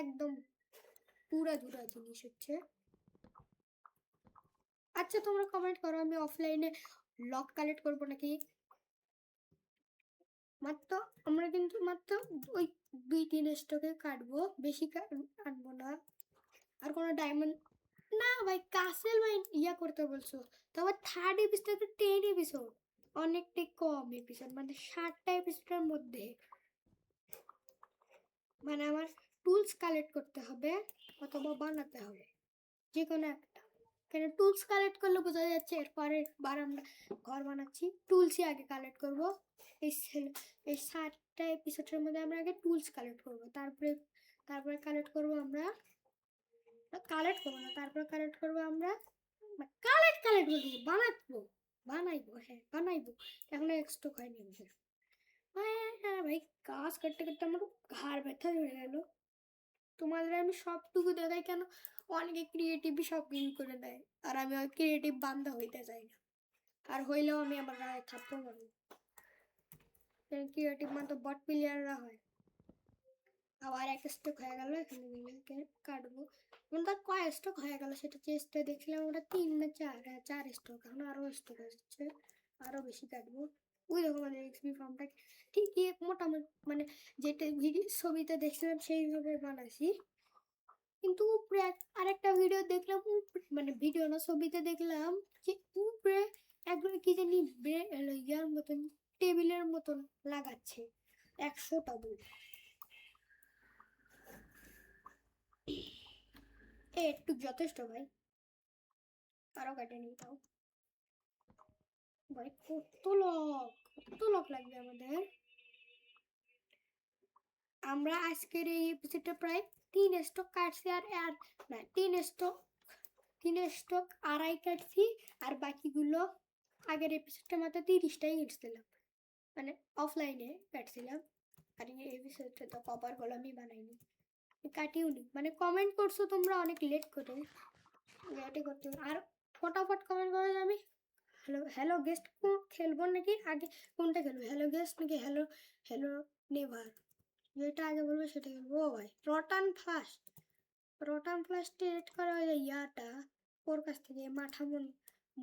একদম পুরা ধুরা জিনিস হচ্ছে। আচ্ছা তোমরা কমেন্ট করো আমি অফলাইনে লক কালেক্ট করবো নাকি, মাত্র আমরা কিন্তু মাত্র ওই 2-3 স্টকে কাটবো, বেশি আনবো না। আর কোনো ডায়মন্ড না ভাই, কাসেল ভাই ইয়া করতে বলছো, তবে থার্ড এপিসোড 10 এপিসোড, অনেকটাই কম এপিসোড, মানে 60টা এপিসোডের মধ্যে, মানে আমার টুলস কালেক্ট করতে হবে অথবা বানাতে হবে, যে কোনো একটা, কেন টুলস কালেক্ট করলে বোঝা যাচ্ছে এরপরে বার আমরা ঘর বানাচ্ছি, টুলসই আগে কালেক্ট করব। এই এই 60টা এপিসোডের মধ্যে আমরা আগে টুলস কালেক্ট করব, তারপরে তারপরে কালেক্ট করব আমরা, কালেক্ট করবো না তারপরে কালেক্ট করবো আমরা, কালেক্ট কালেক্ট বলছি বানাবো, বানাইবো, হ্যাঁ বানাইবো, এখনো স্টক হয়নি আমাদের। হ্যাঁ ভাই কাজ করতে করতে আমার ঘাড় ব্যথা ধরে গেল, তোমাদের আমি সবটুকু দেখাই কেন, অনেকে ক্রিয়েটিভই সব কিছু করে দেয়, আর আমি ওই ক্রিয়েটিভ বান্ধা হইতে চাই না, আর হইলেও আমি আমার গায়ে থাপ্পড় মারবো, ক্রিয়েটিভ মানে তো বট প্লেয়াররা হয়। আবার এক স্টক হয়ে গেল, এখানে মিলকে কাটবো, ওটা কয় স্টক হয়ে গেল সেটা চেষ্টা দেখলাম, ওটা 3 না 4, হ্যাঁ 4 স্টক, এখন আরো স্টক আসছে, আরো বেশি কাটবো। ওই রকম মানে এক্সপি ফর্মটা ঠিকই মোটামুটি, মানে যেটা ভিডিও ছবিতে দেখছিলাম সেইভাবে বানাইছি, কিন্তু উপরে আরেকটা ভিডিও দেখলাম, মানে ভিডিও না ছবিতে দেখলাম যে উপরে একদম কি জানি ইয়ার মতন টেবিলের মতন লাগাচ্ছে 100টা বই, একটু যথেষ্ট ভাই, আরো কাটেনি তাও ভাই, কত লক লাগবে আমাদের। আমরা আজকের এই এপিসোডটা প্রায় 3 স্টক কাটছি, আর আর না 3 স্টক আড়াই কাটছি, আর বাকিগুলো আগের এপিসোডটা মাত্র 30টাই কাটছিলাম, মানে অফলাইনে কাটছিলাম, আর এই এপিসোডটা তো কভার গুলো আমি বানাইনি, কাটিও নি, মানে কমেন্ট করছো তোমরা অনেক লেট করে, লেটে করতে, আর ফটাফট কমেন্ট করে আমি হ্যালো হ্যালো গেস্ট খেলবো নাকি আগে, কোনটা খেলবো হ্যালো গেস্ট নাকি হ্যালো হ্যালো নেভার, যেটা আগে বলবো সেটা খেলবো। ও ভাই রটান ফার্স্ট, রোটান প্লাস ট্রেড করা ওই যে ইয়াটা ওর কাছ থেকে মাঠা মন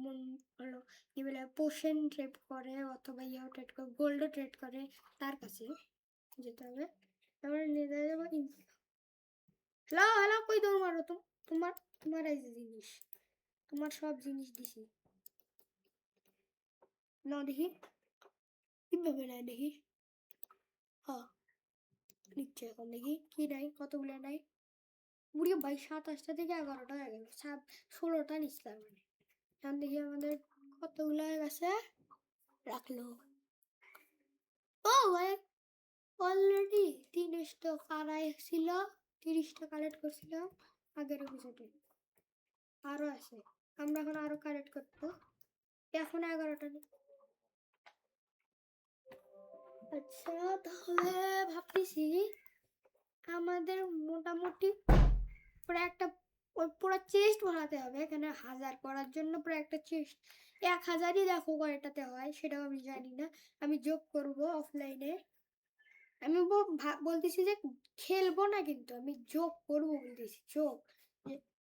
মন হলো কি বলে পোষণ ট্রেড করে অথবা ইয়াও ট্রেড করে গোল্ডও ট্রেড করে তার কাছে যেতে হবে। তারপরে নিয়ে যাবো হ্যালো হ্যালো কই দৌড় মারো তোমার তোমার এই যে জিনিস তোমার সব জিনিস দিছি না দেখি কিভাবে নাই দেখি হ্যাঁ নিচ্ছে এখন দেখি কি নাই কতগুলো নাই উড়িয়ে ভাই 27টা থেকে 11টা হয়ে গেল 16টা নিচ্ছিলাম মানে এখন দেখি আমাদের কতগুলো হয়ে গেছে রাখলো ও ভাই অলরেডি 3 স্টক আড়াই ছিল 30টা কালেক্ট করছিলাম আগের এপিসোডে আরো আছে আমরা এখন আরো কালেক্ট করবো এখন 11টা আচ্ছা তাহলে ভাবতেছি আমাদের মোটামুটি প্রায় একটা ওই পুরো চেস্ট বানাতে হবে এখানে 1000 করার জন্য প্রায় একটা চেস্ট 1000ই দেখো কয়টাতে হয় সেটাও আমি জানি না আমি যোগ করব অফলাইনে আমি বলতেছি যে খেলবো না কিন্তু আমি যোগ করবো বলতেছি যোগ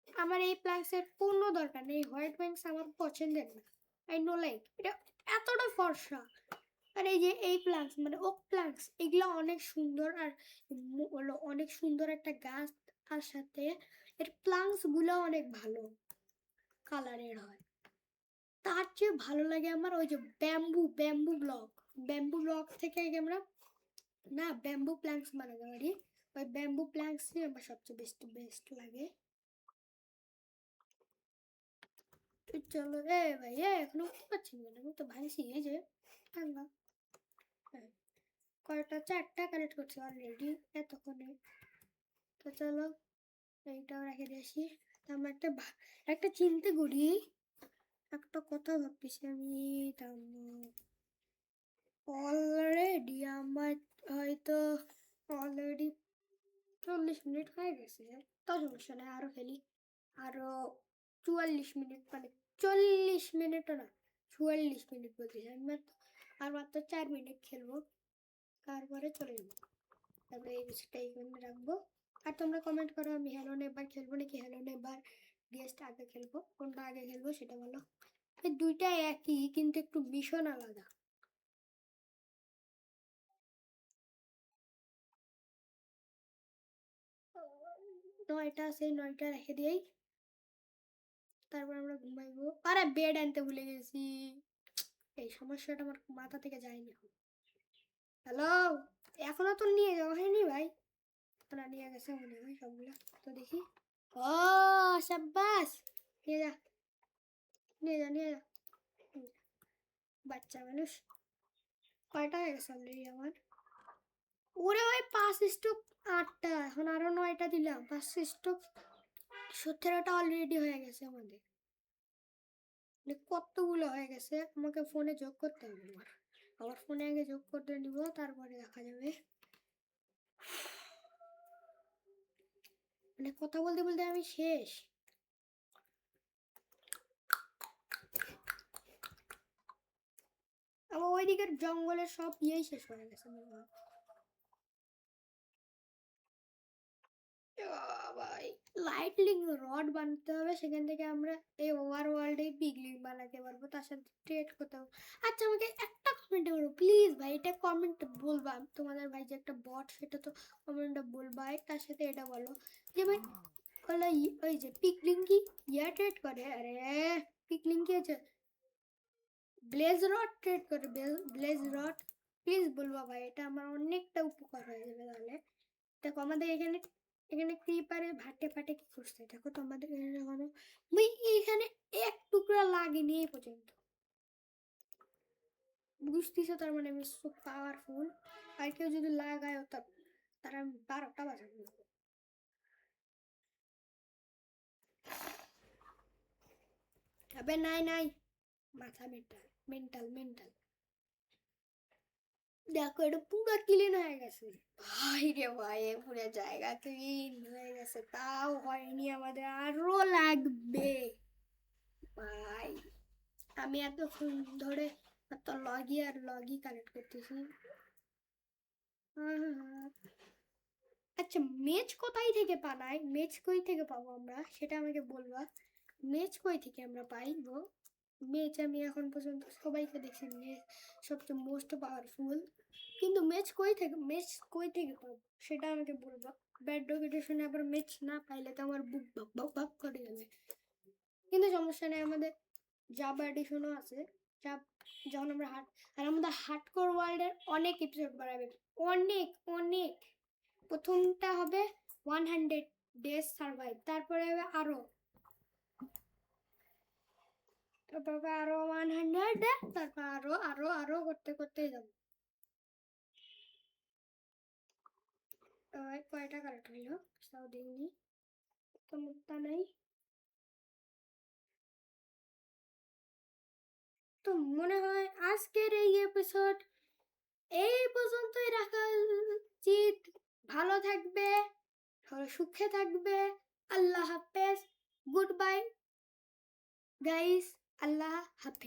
আমার এই প্ল্যাঙ্কসের কোনো দরকার নেই হোয়াইট প্ল্যাঙ্কস আমার পছন্দের না আই নো লাইক এটা এতটা ফর্সা আর এই যে এই প্ল্যাঙ্কস মানে ওক প্ল্যাঙ্কস এগুলো অনেক সুন্দর আর হলো অনেক সুন্দর একটা গাছ তার সাথে এর প্ল্যাঙ্কস গুলো অনেক ভালো কালারের হয় তার চেয়ে ভালো লাগে আমার ওই যে ব্যাম্বু ব্লক থেকে আমরা না ব্যাম্বু প্ল্যাঙ্কস বানাতে পারি ওই ব্যাম্বু প্ল্যাঙ্কসই আমার সবচেয়ে বেস্ট লাগে চলো রে ভাই এখনো উঠতে পারছি না আমি তো ভাইছি এই যে ভাঙা হ্যাঁ কয়টা 4টা কালেক্ট করছি অলরেডি এতক্ষণে তো চলো এইটাও রেখে দিয়েছি আমরা একটা চিনতে করি একটা কথা ভাবতেছি আমি অলরেডি আমার হয়তো অলরেডি 40 মিনিট হয়ে গেছে তো সমস্যা নেই আরো খেলি আরো 44 মিনিট মানে 40 মিনিটও না 44 মিনিট বলতেছি আমি আর মাত্র 4 মিনিট খেলবো তারপরে চলে যাবো তারপরে এই বিষয়টা এইখানে রাখবো আর তোমরা কমেন্ট করো আমি হ্যালো নেবার খেলবো নাকি হ্যালো নেবার গেস্ট আগে খেলবো কোনটা আগে খেলবো সেটা বলো এই দুইটা একই কিন্তু একটু মিশন আলাদা নয়টা সেই 9টা রেখে দিই তারপর আমরা ঘুমাইবো আরে বেড আনতে ভুলে গেছি এই সমস্যাটা আমার মাথা থেকে যায়নি হ্যালো এখনো তো নিয়ে যাওয়া হয়নি ভাই না নিয়ে গেছে মনে হয় সবগুলো তো দেখি ও সাব্বাস নিয়ে যা নিয়ে যা বাচ্চা মানুষ কয়টা হয়ে গেছে অলরেডি আমার ওরে ওই 5 স্টক 8টা এখন আরো 9টা দিলাম 5 স্টক 17টা অলরেডি হয়ে গেছে আমাদের মানে কতগুলো হয়ে গেছে আমাকে ফোনে যোগ করতে হবে আমার ফোনে আগে যোগ করতে নিব তারপরে দেখা যাবে মানে কথা বলতে বলতে আমি শেষ আমার ওইদিকের জঙ্গলের সব ইয়েই শেষ হয়ে গেছে মনে হয় ভাই লাইটলিং রড বানাতে হবে সেখান থেকে আমরা এই ওভার ওয়ার্ল্ডে পিগলিং বানাতে পারবো তার সাথে ট্রেড করতে হবে আচ্ছা আমাকে একটা কমেন্ট করো প্লিজ ভাই এটা কমেন্ট বলবা তোমাদের ভাই যে একটা বট সেটা তো কমেন্টে বলবা তার সাথে এটা বলো যে ভাই বলো ওই যে পিগলিং কি ইয়া ট্রেড করে আরে পিগলিং কি আছে ব্লেজ রড ট্রেড করে ব্লেজ রড প্লিজ বলবা ভাই এটা আমার অনেকটা উপকার হয়ে যাবে তাহলে দেখো আমাদের এখানে এখানে ক্রিপারে ভাটে ফাটে কি করছে দেখো তো আমাদের এখানে কোনো মুই এখানে এক টুকরা লাগেনি এই পর্যন্ত বুঝতেছো তার মানে আমি সো পাওয়ারফুল আর কেউ যদি লাগায় তার আমি 12টা বাজাবো আবে নাই মাথা মেন্টাল দেখো এটা পুরো ক্লিন হয়ে গেছে ভাই রে ভাই পুরো জায়গা ক্লিন হয়ে গেছে তাও হয়নি আমাদের আরো লাগবে ভাই আমি এতক্ষণ ধরে এত লগই কানেক্ট করতেছি আচ্ছা, মেজ কোথায় থেকে পানাই, মেজ কই থেকে পাবো আমরা সেটা আমাকে বলবা। মেজ কই থেকে আমরা পাইবো? মেজ আমি এখন পর্যন্ত সবাইকে দেখছি মেজ সবচেয়ে মোস্ট পাওয়ারফুল, কিন্তু মেজ কই থেকে পাবো সেটা আমাকে বলবা। ব্যাড ডগ এডিশনে আবার মেজ না পাইলে তো আমার বুক ভক ভক ভক করে যাবে। কিন্তু সমস্যা নেই, আমাদের জাব এডিশনও আছে। জাব যখন আমরা আর আমাদের হার্ডকোর ওয়ার্ল্ডের অনেক এপিসোড বাড়াবে, অনেক অনেক। প্রথমটা হবে 100 ডেজ সার্ভাইভ, তারপরে হবে আরো, তারপর আরো 100, তারপর আরো আরো আরো করতে করতেই যাবো। কয়টা কারেক্ট হইল তাও দেখিনি, তো মুক্তা নাই। তো মনে হয় আজকের এই এপিসোড এই পর্যন্তই রাখা উচিত। ভালো থাকবে, সুখে থাকবে। আল্লাহ হাফেজ, গুড বাই গাইস, আল্লাহ হাফেজ।